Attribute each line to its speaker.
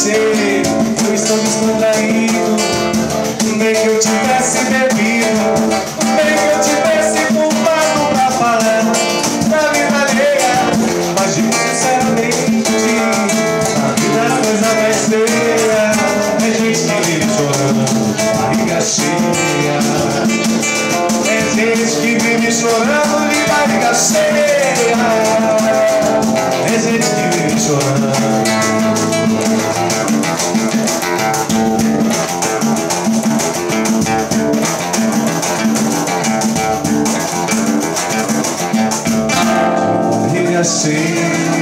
Speaker 1: cheia, eu estou descontraído. Nem que eu tivesse bebido, nem que eu tivesse fumado pra falar da vida alheia. Mas digo sinceramente, a vida é a coisa mais feia. É gente que vive chorando, barriga cheia. É gente que vive chorando de barriga cheia. É gente que vive chorando. Barriga cheia.